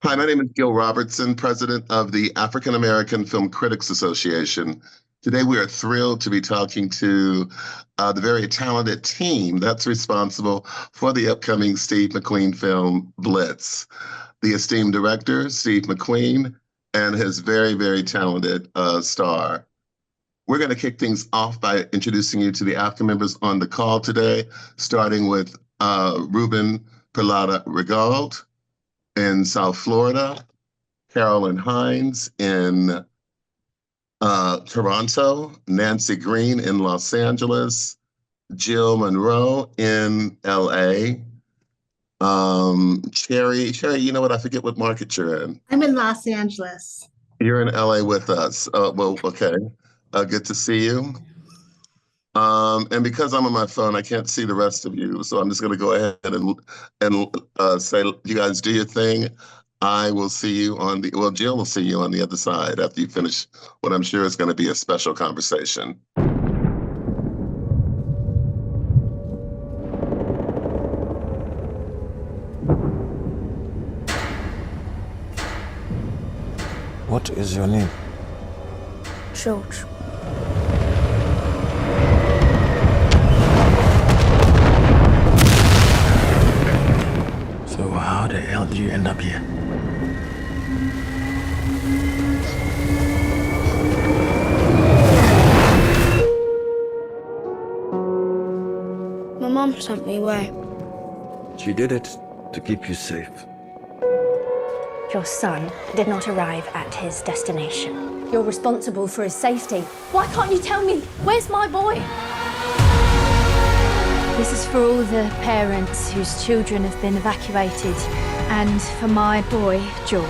Hi, my name is Gil Robertson, president of the African American Film Critics Association. Today, we are thrilled to be talking to the very talented team that's responsible for the upcoming Steve McQueen film, BLITZ. The esteemed director, Steve McQueen, and his very, very talented star. We're going to kick things off by introducing you to the AAFCA members on the call today, starting with Ruben Perlada Regald in South Florida, Carolyn Hines in Toronto, Nancy Green in Los Angeles, Jill Monroe in LA. Cherry, you know what? I forget what market you're in. I'm in Los Angeles. You're in LA with us. Well, okay. Good to see you. And because I'm on my phone, I can't see the rest of you. So I'm just going to go ahead and say, you guys do your thing. I will see you on Jill will see you on the other side after you finish what I'm sure is going to be a special conversation. What is your name? George. So how the hell did you end up here? My mom sent me away. She did it to keep you safe. Your son did not arrive at his destination. You're responsible for his safety. Why can't you tell me? Where's my boy? This is for all the parents whose children have been evacuated, and for my boy, George.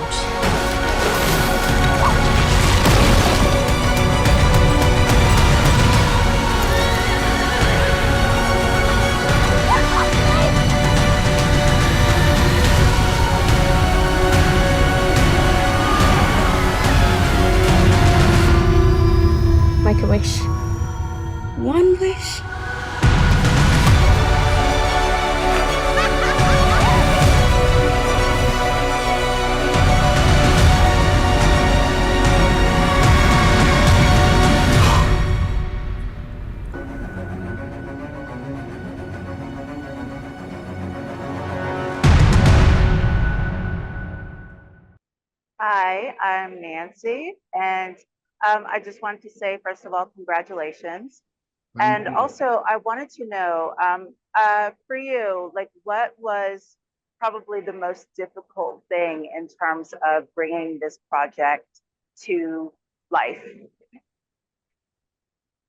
Make a wish. One wish? Hi, I'm Nancy, and I just wanted to say, first of all, congratulations. And also, I wanted to know, for you, like, what was probably the most difficult thing in terms of bringing this project to life?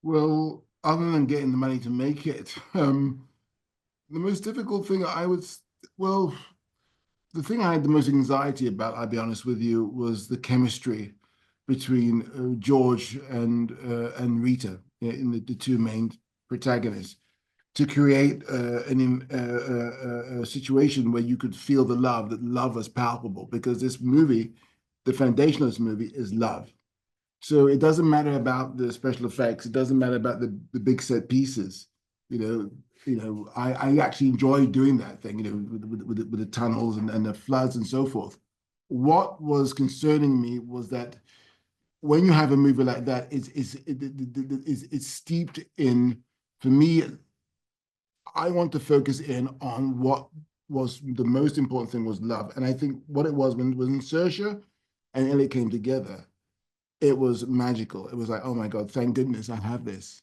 Well, other than getting the money to make it, the most difficult thing the thing I had the most anxiety about, I'll be honest with you, was the chemistry between George and Rita, in the two main protagonists, to create a situation where you could feel the love, that love was palpable, because this movie, the foundation of this movie is love. So it doesn't matter about the special effects. It doesn't matter about the big set pieces. I actually enjoy doing that thing, with the tunnels and the floods and so forth. What was concerning me was that when you have a movie like that, it's steeped in, for me, I want to focus in on what was the most important thing was love. And I think what it was when Saoirse and Elliott came together, it was magical. It was like, oh my God, thank goodness I have this,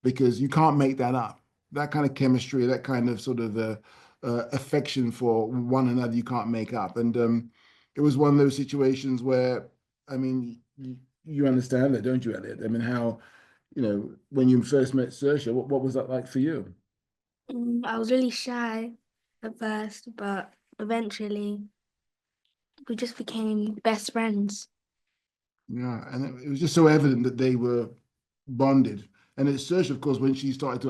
because you can't make that up. That kind of chemistry, that kind of sort of affection for one another, you can't make up. And it was one of those situations where, I mean, you understand that, don't you, Elliott? I mean, how, when you first met Saoirse, what was that like for you? I was really shy at first, but eventually we just became best friends. Yeah, and it was just so evident that they were bonded. And it's Saoirse, of course, when she started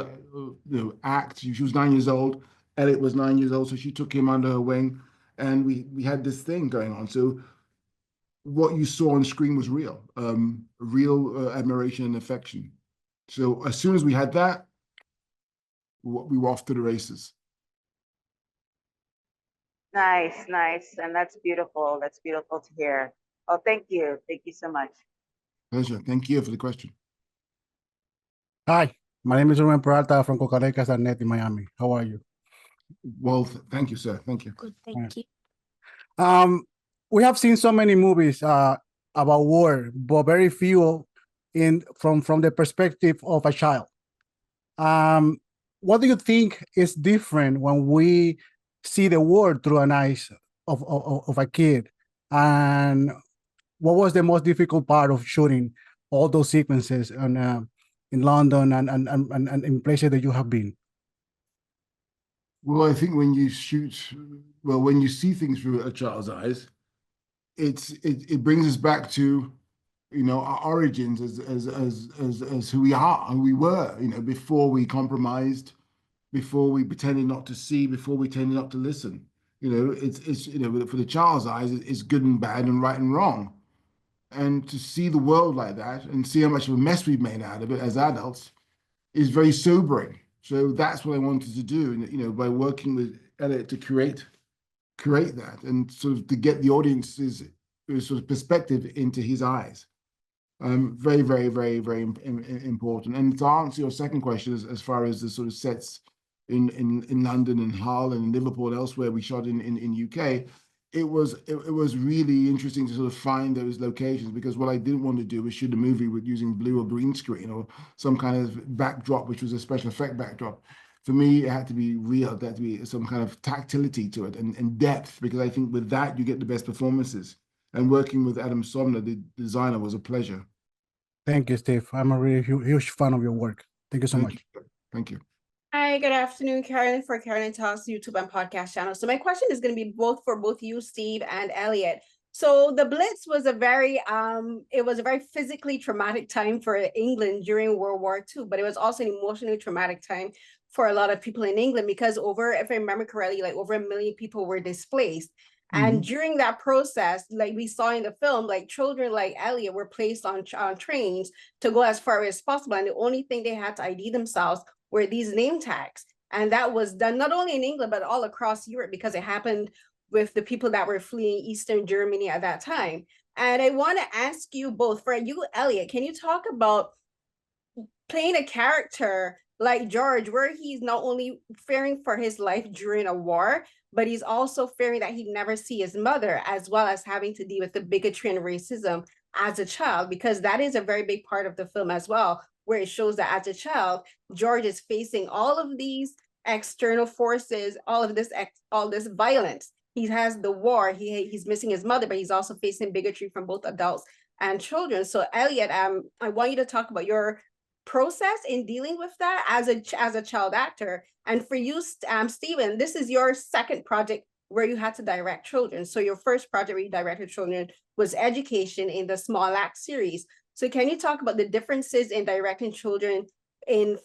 to act, she was 9 years old, Elliott was 9 years old, so she took him under her wing, and we had this thing going on. So what you saw on screen was real, real admiration and affection. So as soon as we had that, we were off to the races. Nice, nice. And that's beautiful. That's beautiful to hear. Well, thank you. Thank you so much. Pleasure. Thank you for the question. Hi, my name is Ruben Peralta from Cocarecas.net in Miami. How are you? Well, thank you, sir. Thank you. Good, thank you. We have seen so many movies about war, but very few from the perspective of a child. What do you think is different when we see the war through an eyes of a kid? And what was the most difficult part of shooting all those sequences in London and in places that you have been? Well, I think when you when you see things through a child's eyes, it brings us back to, our origins as who we are and we were, before we compromised, before we pretended not to see, before we pretended not to listen. It's for the child's eyes, it's good and bad and right and wrong. And to see the world like that and see how much of a mess we've made out of it as adults is very sobering. So that's what I wanted to do, by working with Elliott to create that and sort of to get the audience's sort of perspective into his eyes. Very, very, very, very important. And to answer your second question, as far as the sort of sets in London and Hull and Liverpool and elsewhere we shot in UK, it was really interesting to sort of find those locations, because what I didn't want to do was shoot a movie with using blue or green screen or some kind of backdrop, which was a special effect backdrop. For me, it had to be real. There had to be some kind of tactility to it and depth, because I think with that, you get the best performances. And working with Adam Somner, the designer, was a pleasure. Thank you, Steve. I'm a really huge fan of your work. Thank you so much. Thank you. Hi, good afternoon, Carolyn, for Carolyn Talks YouTube and podcast channel. So my question is going to be for both you, Steve, and Elliott. So the Blitz was a very physically traumatic time for England during World War II, but it was also an emotionally traumatic time for a lot of people in England, because if I remember correctly, like over 1 million people were displaced. And during that process, like we saw in the film, like children like Elliott were placed on trains to go as far as possible. And the only thing they had to ID themselves were these name tags. And that was done not only in England, but all across Europe, because it happened with the people that were fleeing Eastern Germany at that time. And I want to ask you both, for you, Elliott, can you talk about playing a character like George, where he's not only fearing for his life during a war, but he's also fearing that he'd never see his mother, as well as having to deal with the bigotry and racism as a child, because that is a very big part of the film as well, where it shows that as a child, George is facing all of these external forces, all this violence. He has the war, he's missing his mother, but he's also facing bigotry from both adults and children. So Elliott, I want you to talk about your process in dealing with that as a child actor. And for you, Stephen, this is your second project where you had to direct children. So your first project where you directed children was Education in the Small Act series. So can you talk about the differences in directing children in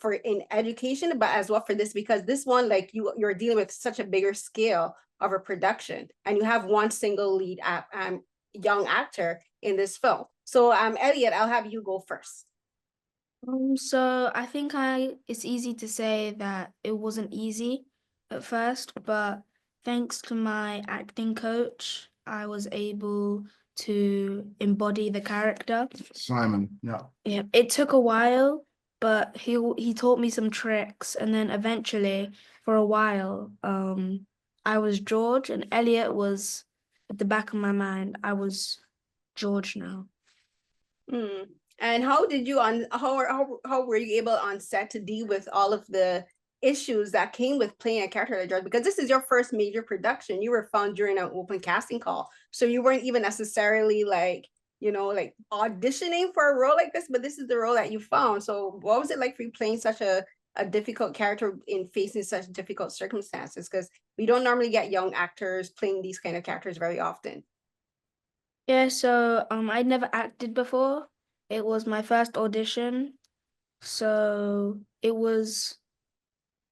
Education, but as well for this, because this one, like you're dealing with such a bigger scale of a production, and you have one single lead young actor in this film. So Elliott, I'll have you go first. So I think it's easy to say that it wasn't easy at first, but thanks to my acting coach, I was able to embody the character. Simon, yeah. Yeah, it took a while, but he taught me some tricks, and then eventually, for a while, I was George, and Elliott was at the back of my mind. I was George now. And how did you how were you able on set to deal with all of the issues that came with playing a character like George? Because this is your first major production. You were found during an open casting call, so you weren't even necessarily like auditioning for a role like this, but this is the role that you found. So what was it like for you playing such a difficult character in facing such difficult circumstances? Because we don't normally get young actors playing these kind of characters very often. Yeah, so I'd never acted before. It was my first audition, so it was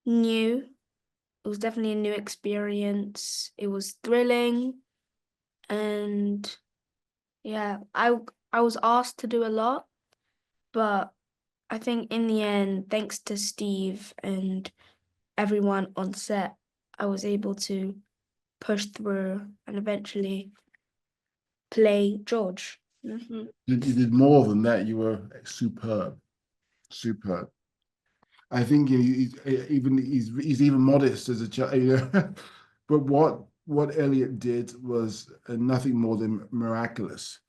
new. It was definitely a new experience. It was thrilling, and yeah, I was asked to do a lot, but I think in the end, thanks to Steve and everyone on set, I was able to push through and eventually play George. Mhm. You did more than that. You were superb, superb. I think he's even modest as a child, you know. But what Elliott did was nothing more than miraculous,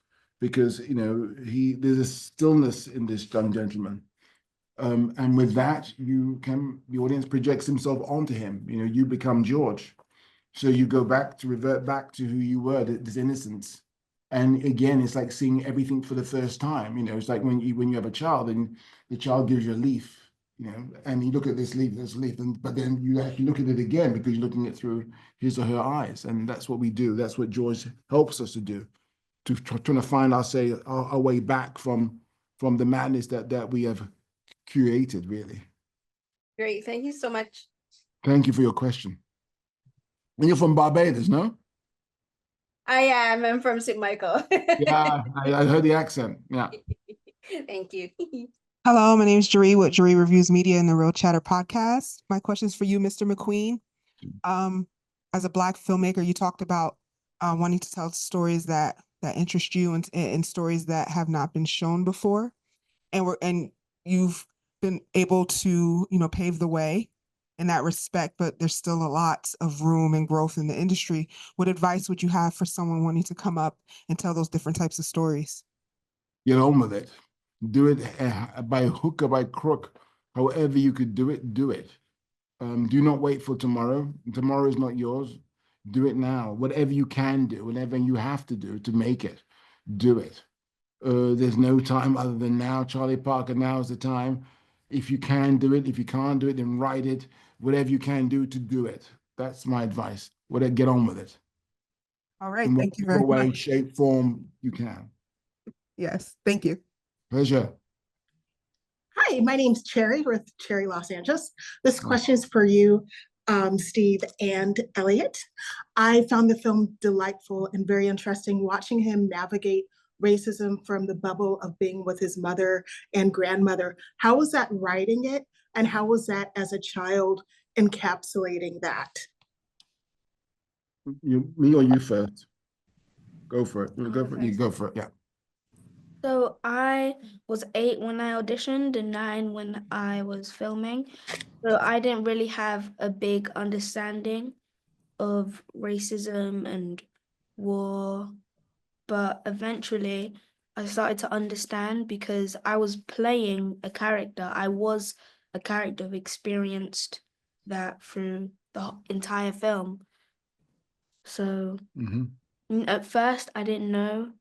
because there's a stillness in this young gentleman, and with that the audience projects himself onto him. You become George, so you revert back to who you were, this innocence. And again, it's like seeing everything for the first time. It's like when you have a child and the child gives you a leaf, and you look at this leaf, but then you actually look at it again because you're looking at it through his or her eyes. And that's what we do. That's what George helps us to do, trying to find our way back from the madness that we have created, really. Great. Thank you so much. Thank you for your question. And you're from Barbados, no? I am. I'm from St. Michael. Yeah, I heard the accent. Yeah. Thank you. Hello, my name is Jeree with Jeree Reviews Media and the Real Chatter podcast. My question is for you, Mr. McQueen. As a Black filmmaker, you talked about wanting to tell stories that interest you and stories that have not been shown before, and you've been able to pave the way in that respect. But there's still a lot of room and growth in the industry. What advice would you have for someone wanting to come up and tell those different types of stories? Get on with it. Do it by hook or by crook. However you could do it, do it. Do not wait for tomorrow. Tomorrow is not yours. Do it now. Whatever you can do, whatever you have to do to make it, do it. There's no time other than now. Charlie Parker, now is the time. If you can do it, if you can't do it, then write it. Whatever you can do to do it. That's my advice. Get on with it. All right. In Thank you very way, much. shape, form you can. Yes. Thank you. Pleasure. Hi, my name's Cherry with Cherry Los Angeles. This question is for you, Steve and Elliott. I found the film delightful and very interesting, watching him navigate racism from the bubble of being with his mother and grandmother. How was that writing it? And how was that as a child encapsulating that? Me or you first? Go for it. You go for it. Yeah. So I was 8 when I auditioned and 9 when I was filming. So I didn't really have a big understanding of racism and war. But eventually I started to understand because I was playing a character. I was a character who experienced that through the entire film. So at first I didn't know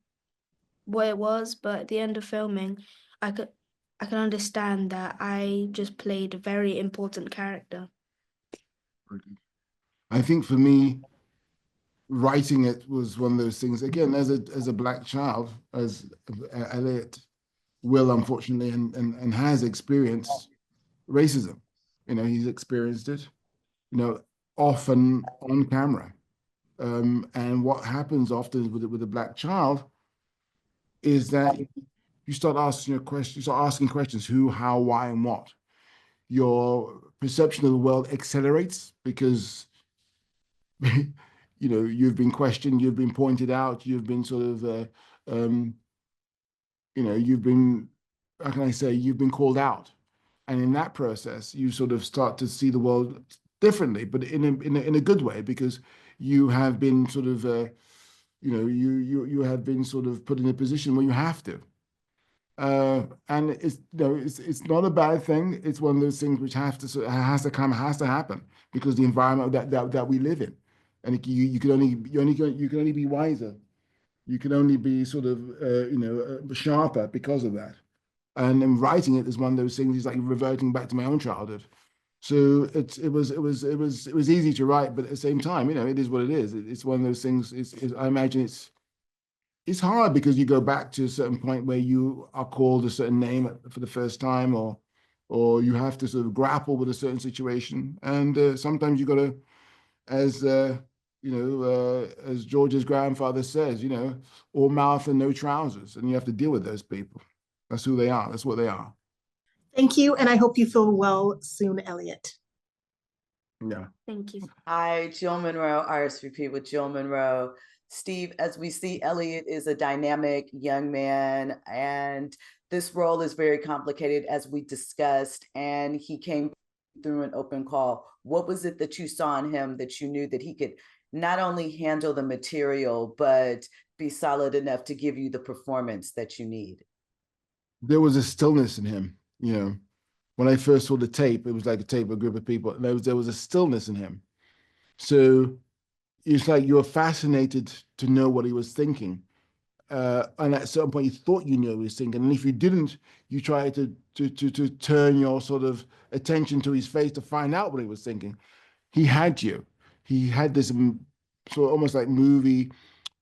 what it was, but at the end of filming, I could understand that I just played a very important character. I think for me, writing it was one of those things. Again, as a Black child, as Elliott will unfortunately and has experienced racism. He's experienced it, often on camera. And what happens often with a Black child is that you start asking questions: who, how, why, and what. Your perception of the world accelerates because you've been questioned, you've been pointed out, you've been sort of you've been, how can I say, you've been called out. And in that process, you sort of start to see the world differently, but in a good way, because you have been sort of you have been sort of put in a position where you have to. And it's not a bad thing. It's one of those things which has to happen because the environment that we live in, and you can only be wiser. You can only be sort of sharper because of that. And then writing it is one of those things. It's like reverting back to my own childhood. So it was easy to write, but at the same time, it is what it is. It's one of those things. I imagine it's hard because you go back to a certain point where you are called a certain name for the first time, or you have to sort of grapple with a certain situation. And sometimes you got to, as George's grandfather says, all mouth and no trousers, and you have to deal with those people. That's who they are. That's what they are. Thank you, and I hope you feel well soon, Elliott. Yeah. Thank you. Hi, Jill Monroe, RSVP with Jill Monroe. Steve, as we see, Elliott is a dynamic young man, and this role is very complicated, as we discussed, and he came through an open call. What was it that you saw in him that you knew that he could not only handle the material, but be solid enough to give you the performance that you need? There was a stillness in him, you know. When I first saw the tape, it was like a tape of a group of people. And there was a stillness in him. So it's like you were fascinated to know what he was thinking. And at a certain point, you thought you knew what he was thinking. And if you didn't, you tried to turn your sort of attention to his face to find out what he was thinking. He had you. He had this sort of almost like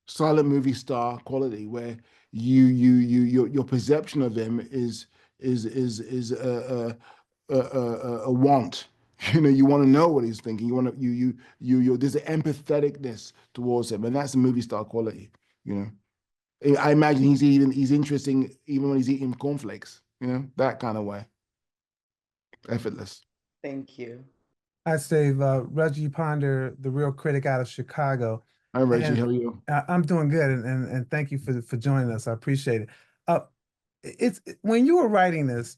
silent movie star quality where your perception of him is a want. You know, you want to know what he's thinking. You want to you there's an empatheticness towards him, and that's a movie star quality. You know, I imagine he's interesting even when he's eating cornflakes. You know, that kind of way. Effortless. Thank you. Hi, Steve. Reggie Ponder, the real critic out of Chicago. Hi, Reggie. And how are you? I'm doing good, and thank you for joining us. I appreciate it. It's when you were writing this.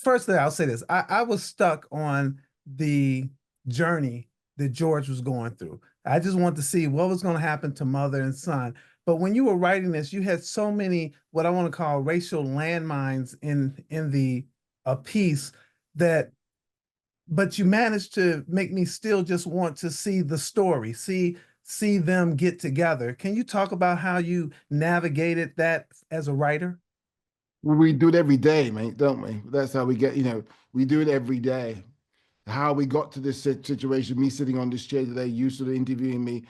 Firstly, I'll say this: I was stuck on the journey that George was going through. I just wanted to see what was going to happen to mother and son. But when you were writing this, you had so many what I want to call racial landmines in the piece that. But you managed to make me still just want to see the story, see them get together. Can you talk about how you navigated that as a writer? Well, we do it every day, mate, don't we? That's how we get, you know, we do it every day. How we got to this situation, me sitting on this chair today, you sort of interviewing me,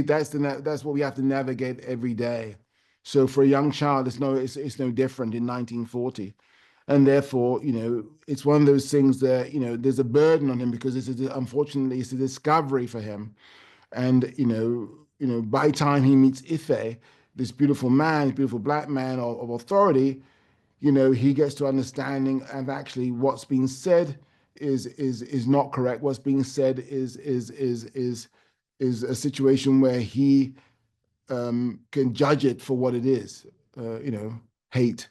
that's what we have to navigate every day. So for a young child, it's no different in 1940. And therefore, you know, it's one of those things that, you know, there's a burden on him because unfortunately it's a discovery for him. And, you know, by the time he meets Ife, this beautiful man, beautiful black man of authority, you know, he gets to understanding of actually what's being said is not correct. What's being said is a situation where he can judge it for what it is, you know, hate.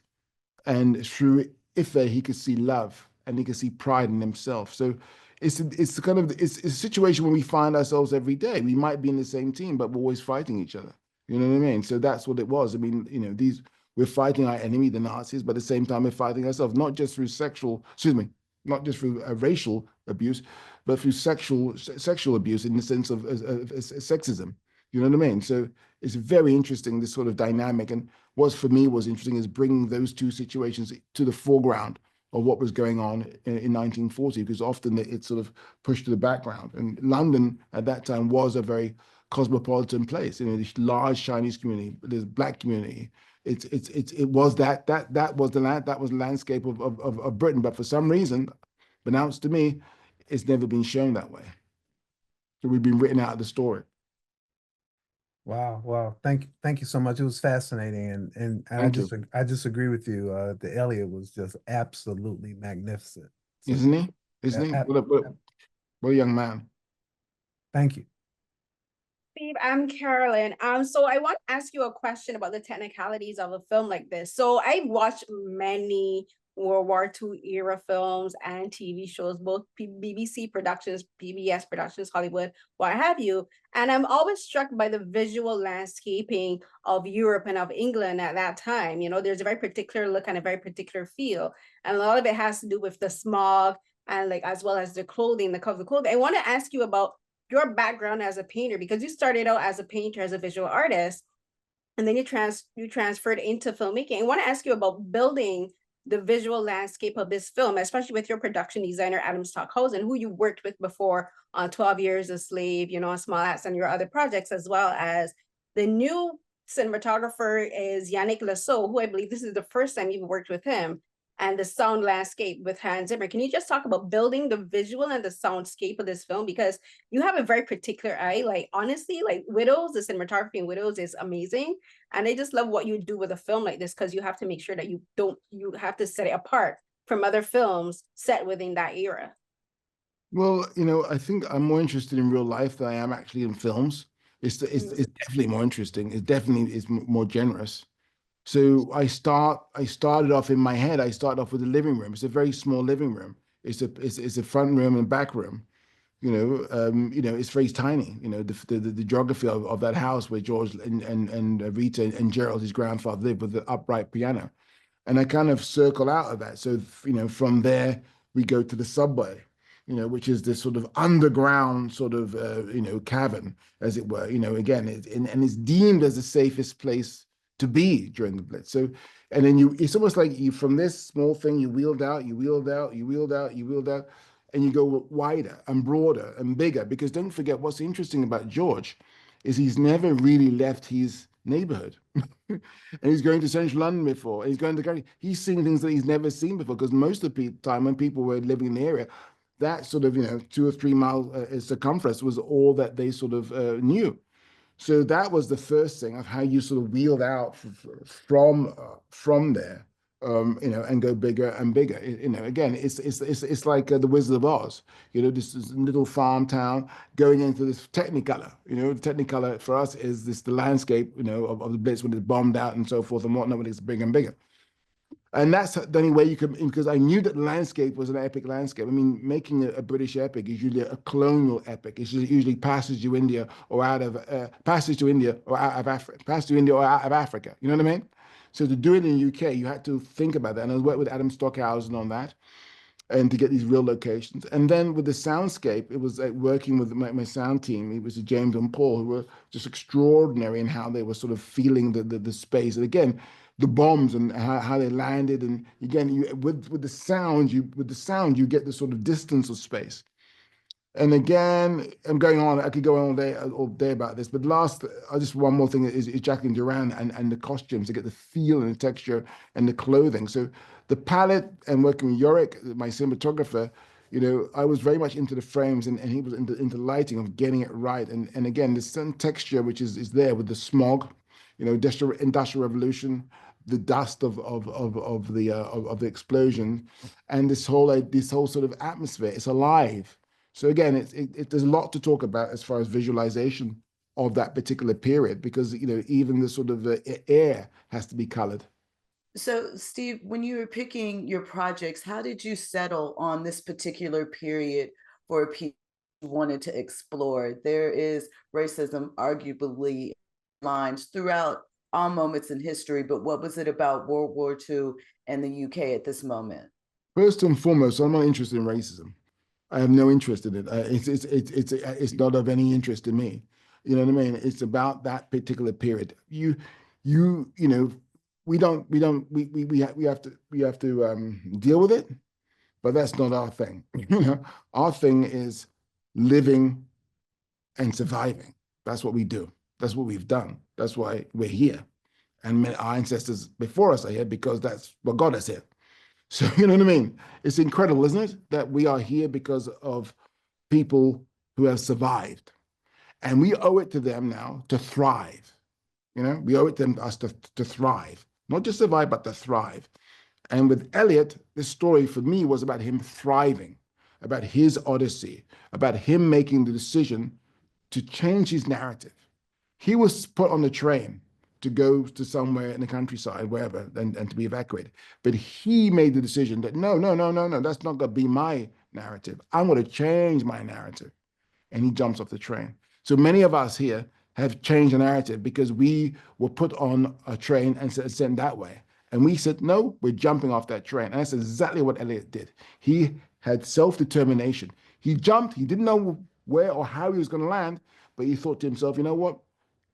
And through Ife, he could see love and he could see pride in himself. So it's a situation where we find ourselves every day. We might be in the same team, but we're always fighting each other. You know what I mean? So that's what it was. I mean, you know, we're fighting our enemy, the Nazis, but at the same time, we're fighting ourselves, not just through not just through racial abuse, but through sexual abuse in the sense of sexism. You know what I mean? So it's very interesting, this sort of dynamic. And what for me was interesting is bringing those two situations to the foreground of what was going on in 1940, because often it's sort of pushed to the background. And London at that time was a very cosmopolitan place. You know, this large Chinese community, there's black community. It was that was the landscape of Britain. But for some reason, announced to me, it's never been shown that way. So we've been written out of the story. Wow. Thank you so much. It was fascinating. And I just agree with you. The Elliott was just absolutely magnificent. So, Isn't he? What a young man. Thank you. Steve, I'm Carolyn. So I want to ask you a question about the technicalities of a film like this. So I've watched many World War II era films and TV shows, both BBC productions, PBS productions, Hollywood, what have you. And I'm always struck by the visual landscaping of Europe and of England at that time. You know, there's a very particular look and a very particular feel. And a lot of it has to do with the smog and like, as well as the clothing, the color of the clothing. I want to ask you about your background as a painter, because you started out as a painter, as a visual artist, and then you transferred into filmmaking. I want to ask you about building the visual landscape of this film, especially with your production designer, Adam Stockhausen, who you worked with before on 12 Years a Slave, you know, Small Axe and your other projects, as well as the new cinematographer is Yannick Lasso, who I believe this is the first time you've worked with him, and the sound landscape with Hans Zimmer. Can you just talk about building the visual and the soundscape of this film? Because you have a very particular eye. Like, honestly, like Widows, the cinematography in Widows is amazing. And I just love what you do with a film like this, because you have to make sure that you have to set it apart from other films set within that era. Well, I think I'm more interested in real life than I am actually in films. It's definitely more interesting. It definitely is more generous. So I started off in my head. I started off with a living room. It's a very small living room. It's a front room and back room. It's very tiny. The geography of that house where George and Rita and Gerald, his grandfather, lived with the upright piano. And I kind of circle out of that. So, from there we go to the subway, which is this sort of underground sort of, cavern, as it were. Again, and it's deemed as the safest place to be during the Blitz. So, and then it's almost like you, from this small thing, you wheeled out, you wheeled out, you wheeled out, you wheeled out, and you go wider and broader and bigger. Because don't forget, what's interesting about George is he's never really left his neighborhood. And he's going to central London before. And he's going to the country. He's seeing things that he's never seen before. Because most of the time when people were living in the area, that sort of 2 or 3 mile circumference was all that they sort of knew. So that was the first thing of how you sort of wheeled out from there, and go bigger and bigger. Again, it's like the Wizard of Oz. This is a little farm town going into this Technicolor. The Technicolor for us is the landscape, of the Blitz when it's bombed out and so forth and whatnot when it's bigger and bigger. And that's the only way you can, because I knew that the landscape was an epic landscape. I mean, making a British epic is usually a colonial epic. It's usually passage to India or out of Africa. You know what I mean? So to do it in the UK, you had to think about that. And I worked with Adam Stockhausen on that, and to get these real locations. And then with the soundscape, it was like working with my sound team. It was James and Paul, who were just extraordinary in how they were sort of feeling the space. And again, the bombs and how they landed. And again, with the sound, you get the sort of distance of space. And again, I'm going on. I could go on all day about this. But just one more thing is Jacqueline Duran and the costumes to get the feel and the texture and the clothing. So the palette and working with Yorick, my cinematographer, I was very much into the frames, and he was into lighting, of getting it right. And again, the certain texture which is there with the smog, industrial revolution, the dust of the explosion, and this whole sort of atmosphere. It's alive. So again, there's a lot to talk about as far as visualization of that particular period, because even the sort of air has to be colored. So, Steve, when you were picking your projects, how did you settle on this particular period for people who wanted to explore? There is racism, arguably, lines throughout all moments in history, but what was it about World War II and the UK at this moment? First and foremost, I'm not interested in racism. I have no interest in it. It's not of any interest to me. You know what I mean? It's about that particular period. We have to deal with it, but that's not our thing. Our thing is living and surviving. That's what we do. That's what we've done. That's why we're here. And our ancestors before us are here because that's what got us here. So, you know what I mean? It's incredible, isn't it? That we are here because of people who have survived. And we owe it to them now to thrive. We owe it to us to thrive, not just survive, but to thrive. And with Elliott, this story for me was about him thriving, about his odyssey, about him making the decision to change his narrative. He was put on the train to go to somewhere in the countryside, wherever, and to be evacuated. But he made the decision that no, that's not going to be my narrative. I'm going to change my narrative. And he jumps off the train. So many of us here have changed the narrative because we were put on a train and sent that way. And we said, no, we're jumping off that train. And that's exactly what Elliott did. He had self-determination. He jumped. He didn't know where or how he was going to land, but he thought to himself, you know what?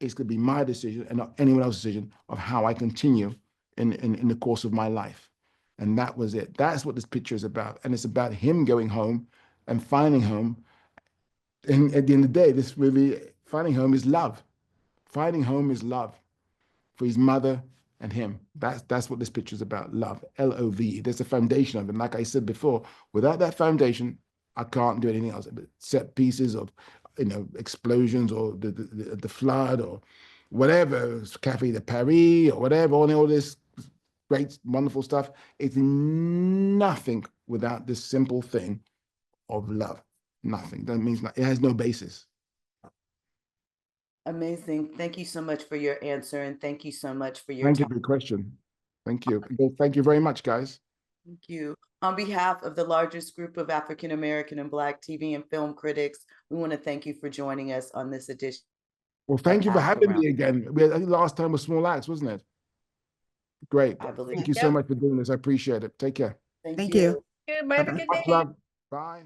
It's going to be my decision and not anyone else's decision of how I continue in the course of my life. And that was it. That's what this picture is about. And it's about him going home and finding home. And at the end of the day, this movie, finding home is love. Finding home is love for his mother and him. That's what this picture is about, love, L-O-V. There's a foundation of it. And like I said before, without that foundation, I can't do anything else. Set pieces of, explosions or the flood or whatever, Café de Paris or whatever, all this great, wonderful stuff. It's nothing without this simple thing of love. nothing. That means it has no basis. Amazing. Thank you so much for your answer, and thank you so much for your Thank you time. for your question. Thank you. Thank you very much, guys. Thank you. On behalf of the largest group of African American and Black TV and film critics, we want to thank you for joining us on this edition. Well, thank you for AAFCA having me Roundtable. again. I think last time was Small Axe, wasn't it? Great. I believe. Thank you so much for doing this. I appreciate it. Take care. Thank Thank you. you. Goodbye. Have a good Much day. love. Bye.